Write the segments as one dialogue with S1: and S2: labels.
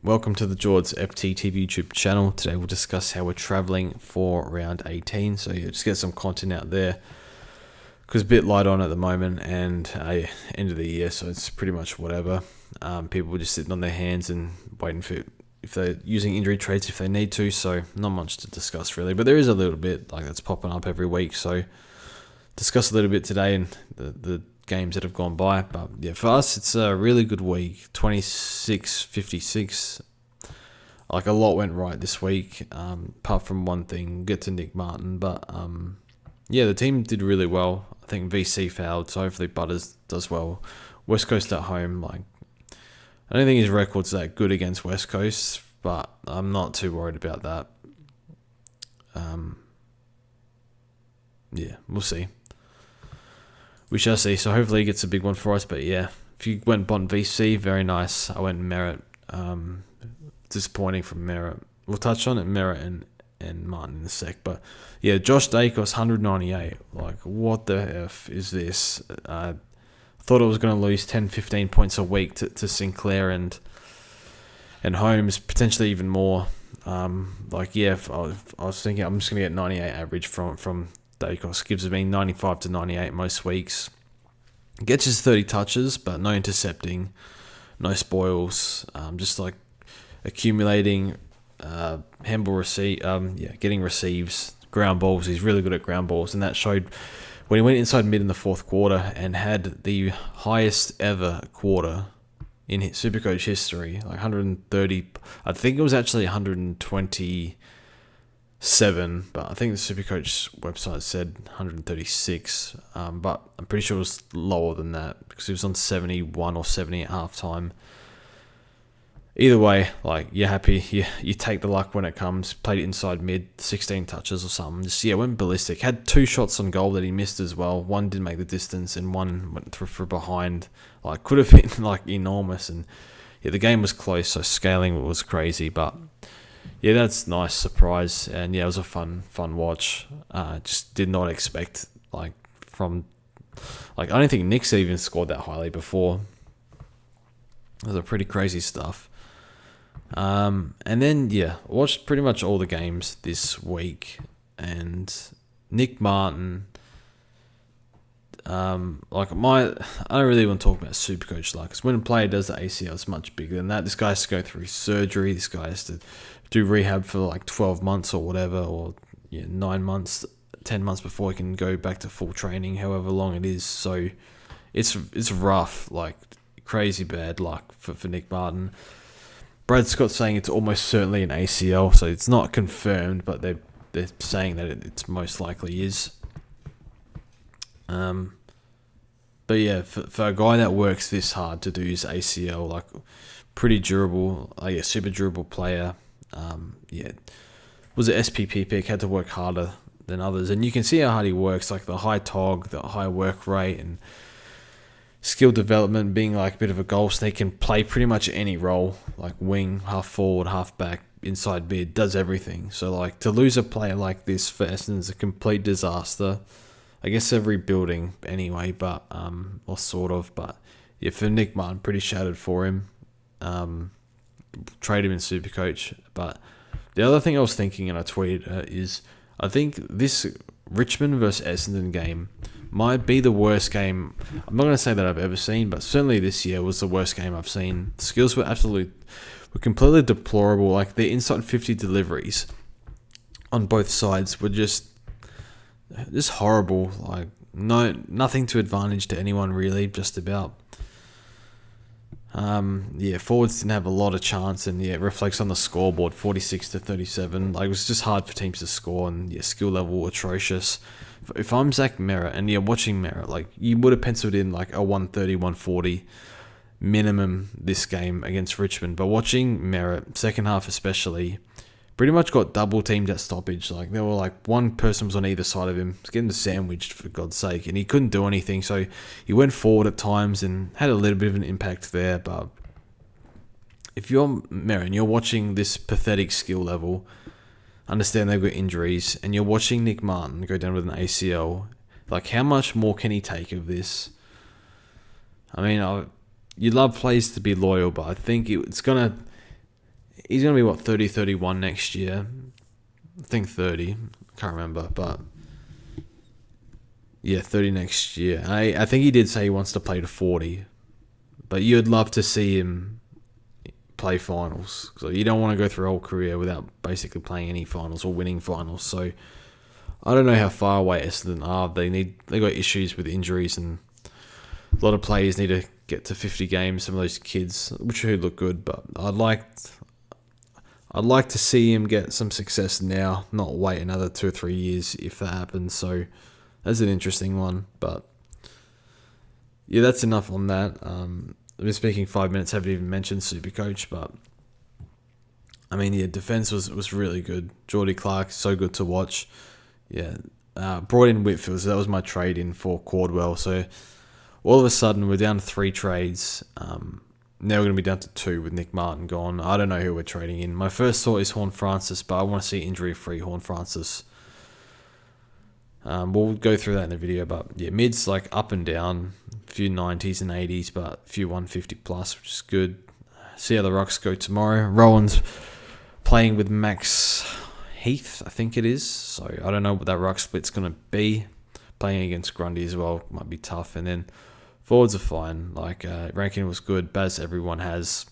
S1: Welcome to the George FTTV YouTube channel. Today we'll discuss how we're travelling for round 18. So yeah, just get some content out there because a bit light on at the moment and end of the year, so it's pretty much whatever. People are just sitting on their hands and waiting for if they're using injury trades if they need to. So not much to discuss really, but there is a little bit that's popping up every week. So discuss a little bit today and the games that have gone by. But yeah, for us it's a really good week. 26-56. A lot went right this week, apart from one thing. We'll get to Nick Martin, but the team did really well. I think VC fouled, so hopefully Butters does well. West Coast at home, I don't think his record's that good against West Coast, but I'm not too worried about that. We'll see. We shall see. So hopefully he gets a big one for us. But yeah, if you went Bond VC, very nice. I went Merritt. Disappointing from Merritt. We'll touch on it, Merritt and Martin in a sec. But yeah, Josh Daicos, 198. What the F is this? I thought I was going to lose 10, 15 points a week to Sinclair and Holmes, potentially even more. I was thinking I'm just going to get 98 average from Daicos. Gives me 95 to 98 most weeks. Gets his 30 touches, but no intercepting, no spoils. Just accumulating handball getting receives, ground balls. He's really good at ground balls, and that showed when he went inside mid in the fourth quarter and had the highest ever quarter in his SuperCoach history, 130. I think it was actually 127, but I think the SuperCoach website said 136. But I'm pretty sure it was lower than that because he was on 71 or 70 at halftime. Either way, you're happy. You take the luck when it comes. Played inside mid, 16 touches or something. Went ballistic. Had 2 shots on goal that he missed as well. One didn't make the distance and one went through for behind. Could have been enormous. And yeah, the game was close, so scaling was crazy. But yeah, that's nice surprise. And yeah, it was a fun watch. Just did not expect I don't think Nick's even scored that highly before. It was a pretty crazy stuff. And then watched pretty much all the games this week, and Nick Martin. I don't really want to talk about SuperCoach because when a player does the ACL, it's much bigger than that. This guy has to go through surgery. This guy has to do rehab for 12 months or whatever, or 9 months, 10 months before he can go back to full training, however long it is. So it's rough, crazy bad luck for Nick Martin. Brad Scott's saying it's almost certainly an ACL, so it's not confirmed, but they're saying that it's most likely is. But yeah, for a guy that works this hard to do his ACL, pretty durable, super durable player. Was an SPP pick, had to work harder than others, and you can see how hard he works, the high TOG, the high work rate, and skill development, being a bit of a goal snake, can play pretty much any role, wing, half forward, half back, inside mid, does everything. So to lose a player like this for Essendon is a complete disaster. I guess they're rebuilding anyway, but or sort of. But yeah, for Nick Martin, pretty shattered for him. Trade him in SuperCoach. But the other thing I was thinking, and I tweeted is, I think this Richmond versus Essendon game might be the worst game. I'm not going to say that I've ever seen, but certainly this year was the worst game I've seen. The skills were completely deplorable. The inside 50 deliveries on both sides were just horrible. Nothing to advantage to anyone really, just about. Forwards didn't have a lot of chance, and it reflects on the scoreboard, 46-37. It was just hard for teams to score, and skill level atrocious. If I'm Zach Merritt and you're watching Merritt, you would have penciled in a 130, 140 minimum this game against Richmond. But watching Merritt, second half especially, pretty much got double teamed at stoppage. There were one person was on either side of him, was getting sandwiched for God's sake, and he couldn't do anything. So he went forward at times and had a little bit of an impact there. But if you're Merritt and you're watching this pathetic skill level, understand they've got injuries, and you're watching Nick Martin go down with an ACL, how much more can he take of this? I mean, you'd love players to be loyal, but I think it's going to he's going to be, what, 30, 31 next year? I think 30. Can't remember, but yeah, 30 next year. I think he did say he wants to play to 40, but you'd love to see him play finals. So you don't want to go through a whole career without basically playing any finals or winning finals. So I don't know how far away Essendon are. They got issues with injuries, and a lot of players need to get to 50 games. Some of those kids, which would look good, but I'd like to see him get some success now, not wait another 2 or 3 years if that happens. So that's an interesting one. But yeah, that's enough on that. I've been speaking 5 minutes, haven't even mentioned SuperCoach, but I mean, yeah, defense was really good. Geordie Clark, so good to watch. Yeah, brought in Whitfield, so that was my trade in for Cordwell. So all of a sudden, we're down to 3 trades. Now we're going to be down to 2 with Nick Martin gone. I don't know who we're trading in. My first thought is Horn Francis, but I want to see injury-free Horn Francis. We'll go through that in the video, but yeah, mid's like up and down, a few 90s and 80s, but a few 150 plus, which is good. See how the Rucks go tomorrow. Rowan's playing with Max Heath, I think it is, so I don't know what that ruck split's going to be. Playing against Grundy as well might be tough, and then forwards are fine. Like Rankin was good, Baz everyone has.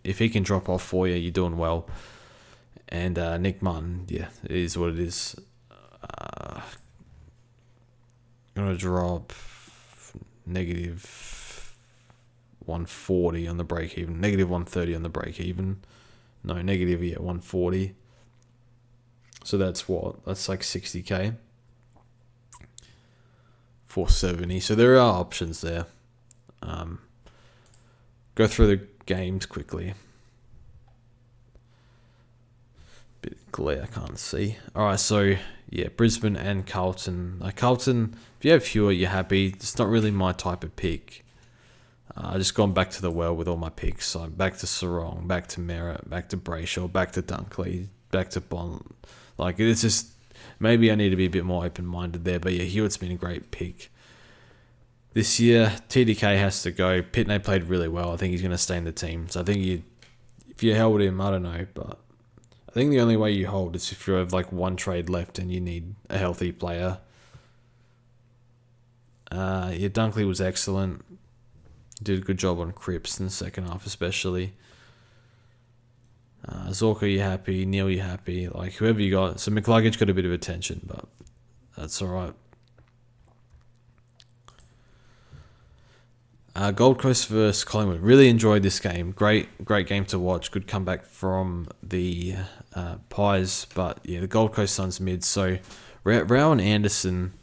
S1: If he can drop off for you, you're doing well. And Nick Martin, yeah, it is what it is. Going to drop negative 140 on the break even, negative 130 on the break even. No, negative 140. So that's what? That's like 60k. 470. So there are options there. Go through the games quickly. Bit of glare, I can't see. Alright, so yeah, Brisbane and Carlton. Carlton, if you have Hewitt, you're happy. It's not really my type of pick. I just gone back to the well with all my picks. So I'm back to Sarong, back to Merritt, back to Brayshaw, back to Dunkley, back to Bond. Like, it's just, maybe I need to be a bit more open-minded there. But yeah, Hewitt's been a great pick. This year, TDK has to go. Pitney played really well. I think he's going to stay in the team. So I think if you held him, I don't know, but I think the only way you hold is if you have like one trade left and you need a healthy player. Yeah, Dunkley was excellent. Did a good job on Cripps in the second half, especially. Zorko, you happy? Neil, you happy? Like, whoever you got. So McCluggage got a bit of attention, but that's all right. Gold Coast versus Collingwood. Really enjoyed this game. Great game to watch. Good comeback from the Pies. But yeah, the Gold Coast Suns mid. So Rao and Anderson,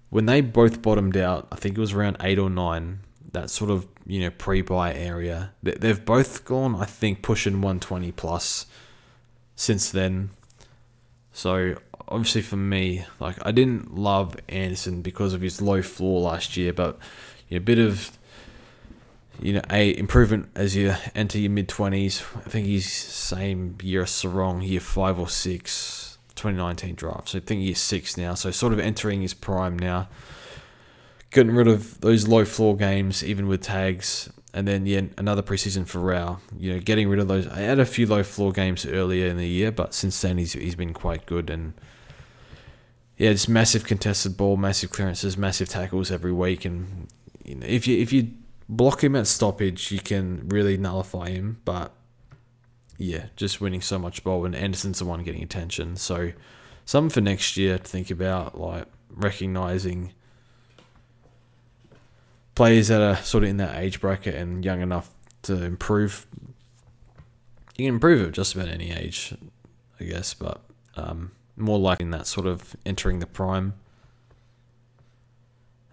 S1: when they both bottomed out, I think it was around 8 or 9. That sort of, pre-buy area. They've both gone, I think, pushing 120 plus since then. So obviously for me, like, I didn't love Anderson because of his low floor last year, but a bit of a improvement as you enter your mid-20s. I think he's same year as Sarong, year 5 or 6, 2019 draft. So I think year 6 now. So sort of entering his prime now. Getting rid of those low floor games, even with tags. And then, another preseason for Rao. Getting rid of those. I had a few low floor games earlier in the year, but since then he's been quite good. And yeah, just massive contested ball, massive clearances, massive tackles every week. And if you block him at stoppage, you can really nullify him. But yeah, just winning so much ball, and Anderson's the one getting attention. So something for next year to think about, like recognizing players that are sort of in that age bracket and young enough to improve. You can improve at just about any age, I guess, but more like in that sort of entering the prime.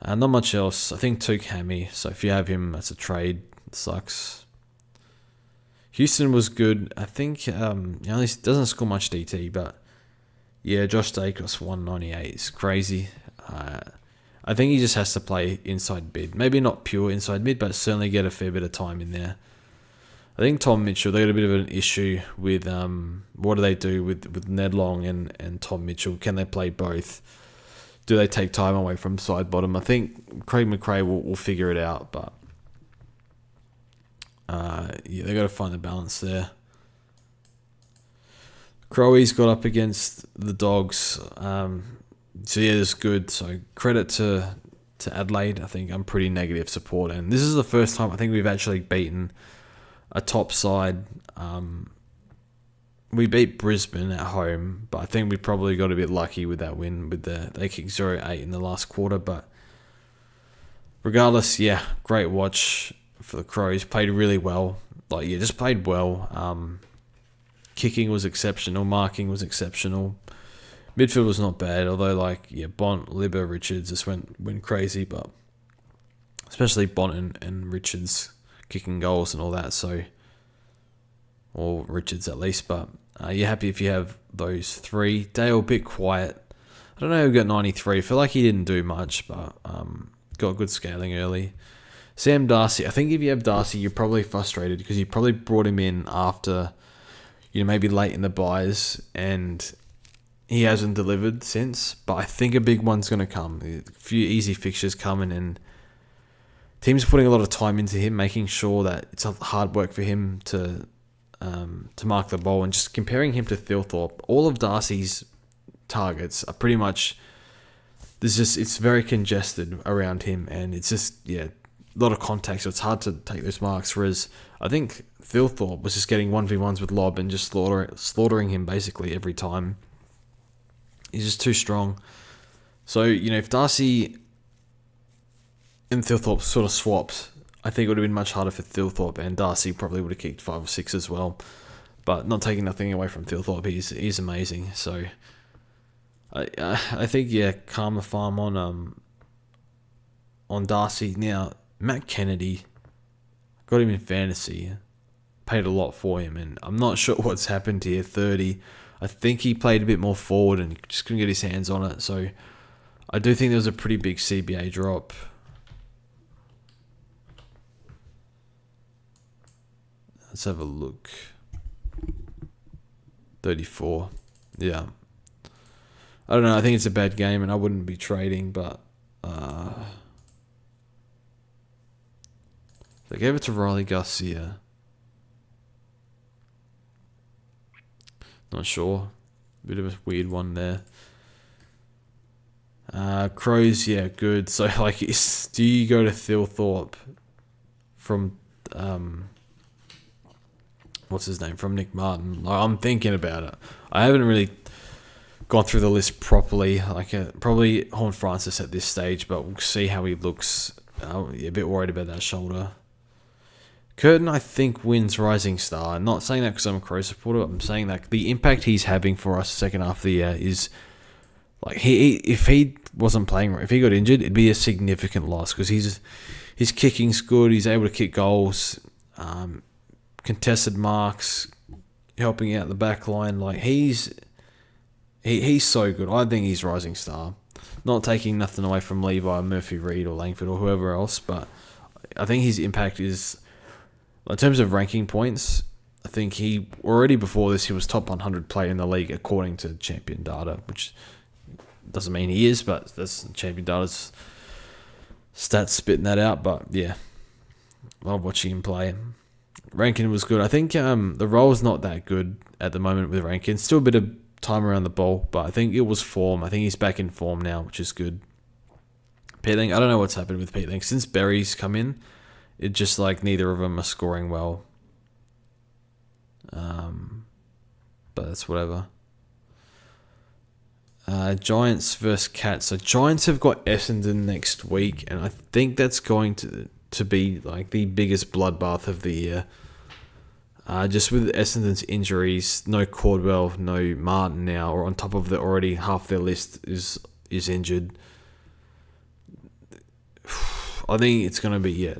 S1: Not much else. I think Took Hammy, so if you have him, that's a trade. It sucks. Houston was good. I think he doesn't score much DT, but yeah, Josh Daicos 198 is crazy. I think he just has to play inside mid. Maybe not pure inside mid, but certainly get a fair bit of time in there. I think Tom Mitchell, they got a bit of an issue with what do they do with Ned Long and Tom Mitchell? Can they play both? Do they take time away from side bottom? I think Craig McRae will figure it out, but they got to find the balance there. Crowies got up against the Dogs. So yeah, it's good. So credit to Adelaide. I think I'm pretty negative support, and this is the first time I think we've actually beaten a top side. We beat Brisbane at home, but I think we probably got a bit lucky with that win. They kicked 0-8 in the last quarter, but regardless, yeah, great watch for the Crows. Played really well. Just played well. Kicking was exceptional. Marking was exceptional. Midfield was not bad, although Bont, Libba, Richards just went crazy, but especially Bont and Richards kicking goals and all that. So, or Richards at least, but you're happy if you have those three. Dale a bit quiet. I don't know who got 93. I feel like he didn't do much, but got good scaling early. Sam Darcy. I think if you have Darcy, you're probably frustrated because you probably brought him in after, maybe late in the buys, and he hasn't delivered since. But I think a big one's going to come. A few easy fixtures coming, and teams putting a lot of time into him, making sure that it's hard work for him to mark the ball, and just comparing him to Thilthorpe. All of Darcy's targets are pretty much, it's very congested around him, and it's just, a lot of contact, so it's hard to take those marks, whereas I think Thilthorpe was just getting 1v1s with Lob and just slaughtering him basically every time. He's just too strong. So, if Darcy and Thilthorpe sort of swapped, I think it would have been much harder for Thilthorpe, and Darcy probably would have kicked 5 or 6 as well. But not taking nothing away from Thilthorpe, he's amazing. So I think calm the farm on Darcy. Now Matt Kennedy, got him in fantasy, paid a lot for him, and I'm not sure what's happened here. 30, I think he played a bit more forward and just couldn't get his hands on it. So I do think there was a pretty big CBA drop. Let's have a look. 34. Yeah. I don't know. I think it's a bad game, and I wouldn't be trading, but they gave it to Riley Garcia. Not sure. Bit of a weird one there. Crows, good. So, do you go to Thilthorpe from what's his name? From Nick Martin? I'm thinking about it. I haven't really gone through the list properly. Probably Horn Francis at this stage, but we'll see how he looks. A bit worried about that shoulder. Curtin, I think, wins Rising Star. I'm not saying that because I'm a Crow supporter. I'm saying that the impact he's having for us second half of the year is if he wasn't playing, if he got injured, it'd be a significant loss because his kicking's good. He's able to kick goals, contested marks, helping out the back line. He's so good. I think he's Rising Star. Not taking nothing away from Levi, Murphy Reed, or Langford, or whoever else, but I think his impact is, in terms of ranking points, I think he already before this he was top 100 player in the league according to Champion Data, which doesn't mean he is, but that's Champion Data's stats spitting that out. But yeah, love watching him play. Rankin was good. I think the role's not that good at the moment with Rankin. Still a bit of time around the ball, but I think it was form. I think he's back in form now, which is good. Peatling, I don't know what's happened with Peatling. Since Berry's come in, it's just neither of them are scoring well. But that's whatever. Giants versus Cats. So Giants have got Essendon next week, and I think that's going to be the biggest bloodbath of the year. Just with Essendon's injuries, no Cordwell, no Martin now, or on top of already half their list is injured. I think it's going to be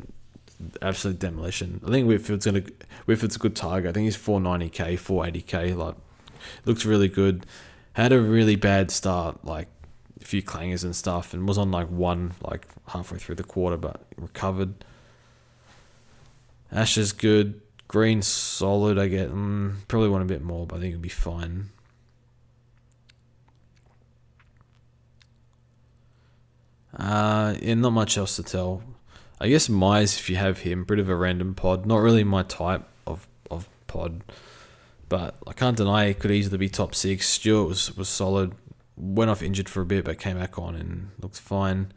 S1: absolute demolition. I think Whitfield's a good target. I think he's 490k, 480k. Looks really good. Had a really bad start, a few clangers and stuff, and was on one halfway through the quarter, but recovered. Ash is good. Green solid. I get probably want a bit more, but I think it'll be fine. Not much else to tell. I guess Mize, if you have him, bit of a random pod. Not really my type of pod, But I can't deny he could easily be top 6. Stewart was solid. Went off injured for a bit, but came back on and looked fine.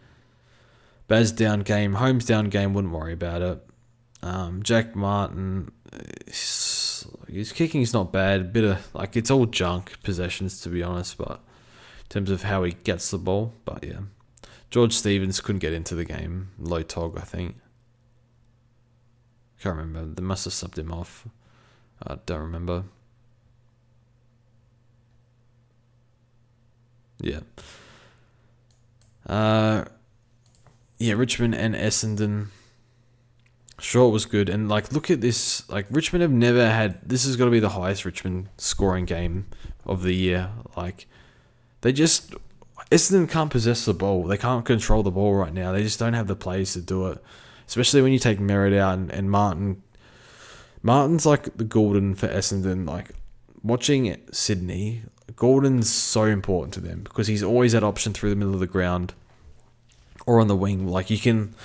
S1: Baz down game. Holmes down game, wouldn't worry about it. Jack Martin, his kicking's not bad. Bit of it's all junk possessions, to be honest, but in terms of how he gets the ball. But yeah, George Stevens couldn't get into the game. Low tog, I think. Can't remember. They must have subbed him off. I don't remember. Yeah. Richmond and Essendon. Sure, it was good. And, look at this. Richmond have never had... This has got to be the highest Richmond scoring game of the year. They just... Essendon can't possess the ball. They can't control the ball right now. They just don't have the players to do it. Especially when you take Merritt out and Martin. Martin's like the Gordon for Essendon. Watching Sydney, Gordon's so important to them because he's always that option through the middle of the ground or on the wing. You can...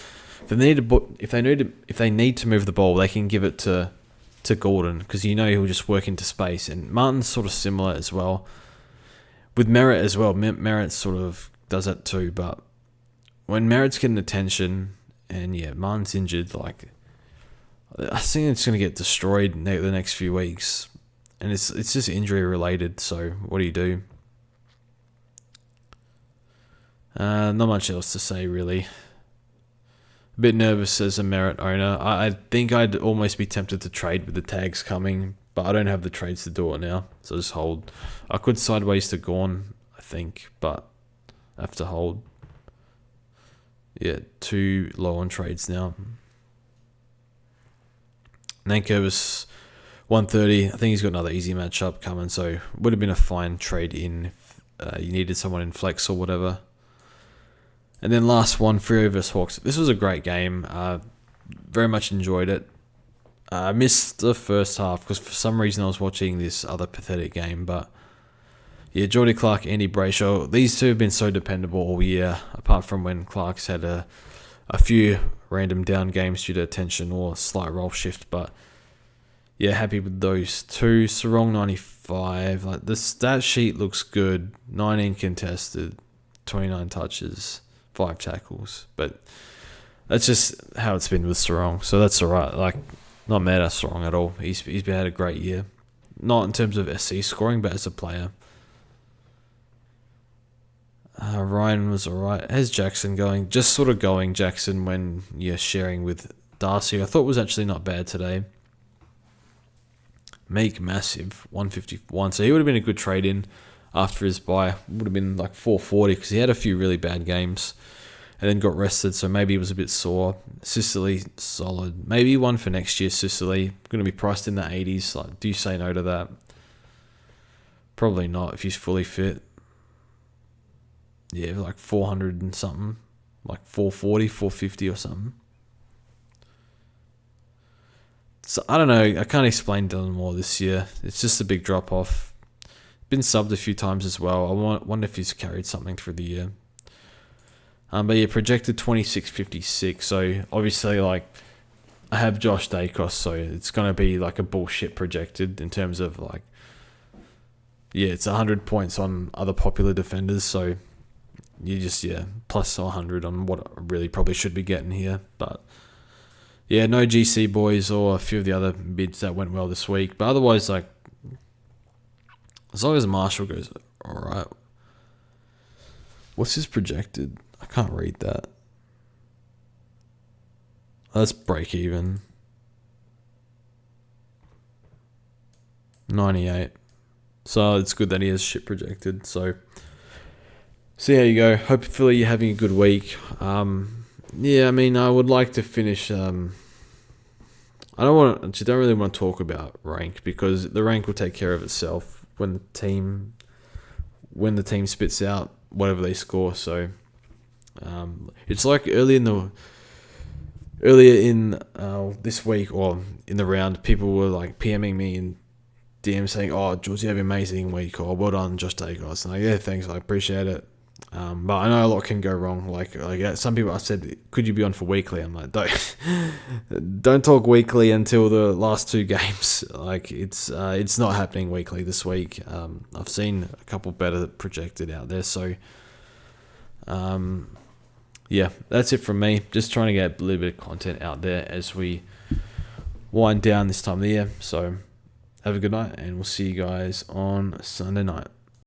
S1: If they need to move the ball, they can give it to Gordon because he'll just work into space. And Martin's sort of similar as well. With Merritt as well, Merritt sort of does that too. But when Merritt's getting attention and Martin's injured, I think it's going to get destroyed the next few weeks. And it's just injury related. So what do you do? Not much else to say really. A bit nervous as a Merritt owner. I think I'd almost be tempted to trade with the tags coming, but I don't have the trades to do it now, so just hold. I could sideways to Gorn, I think, but I have to hold. Yeah, 2 low on trades now. Nankervis 130. I think he's got another easy matchup coming, so would have been a fine trade in if you needed someone in flex or whatever. And then last one, Freo vs Hawks. This was a great game. Very much enjoyed it. I missed the first half because for some reason I was watching this other pathetic game. But yeah, Geordie Clark, Andy Brayshaw. These two have been so dependable all year, apart from when Clark's had a few random down games due to tension or slight role shift. But yeah, happy with those two. Sarong 95. The stat sheet looks good. 19 contested, 29 touches. 5 tackles, but that's just how it's been with Sarong, so that's alright. Not mad at Sarong at all. He's had a great year, not in terms of SC scoring, but as a player. Ryan was alright. How's Jackson going? Just sort of going Jackson when you're sharing with Darcy. I thought was actually not bad today. Meek massive 151, so he would have been a good trade in. After his bye, would have been 440 because he had a few really bad games and then got rested, so maybe he was a bit sore. Sicily, solid. Maybe one for next year, Sicily. Going to be priced in the 80s. Do you say no to that? Probably not if he's fully fit. Yeah, 400 and something. 440, 450 or something. So, I don't know. I can't explain Dylan Moore this year. It's just a big drop-off. Been subbed a few times as well. I wonder if he's carried something through the year. But yeah, projected 26.56. So obviously, I have Josh Daicos, so it's gonna be a bullshit projected in terms of it's 100 points on other popular defenders. So you just plus 100 on what I really probably should be getting here. But yeah, no GC boys or a few of the other bids that went well this week. But otherwise, as long as Marshall goes alright. What's his projected? I can't read that. Let's break even. 98. So it's good that he has shit projected. So see how you go. Hopefully you're having a good week. I would like to finish. I don't really want to talk about rank because the rank will take care of itself when the team spits out whatever they score. So it's earlier in this week or in the round, people were PMing me in DM saying, "Oh, Jules, you have an amazing week," or "Well done, Josh Daicos." And yeah, thanks, I appreciate it. But I know a lot can go wrong. Like some people, I said, could you be on for weekly? I'm like, don't talk weekly until the last 2 games. Like it's not happening weekly this week. I've seen a couple better projected out there. So, yeah, that's it from me. Just trying to get a little bit of content out there as we wind down this time of the year. So have a good night, and we'll see you guys on Sunday night.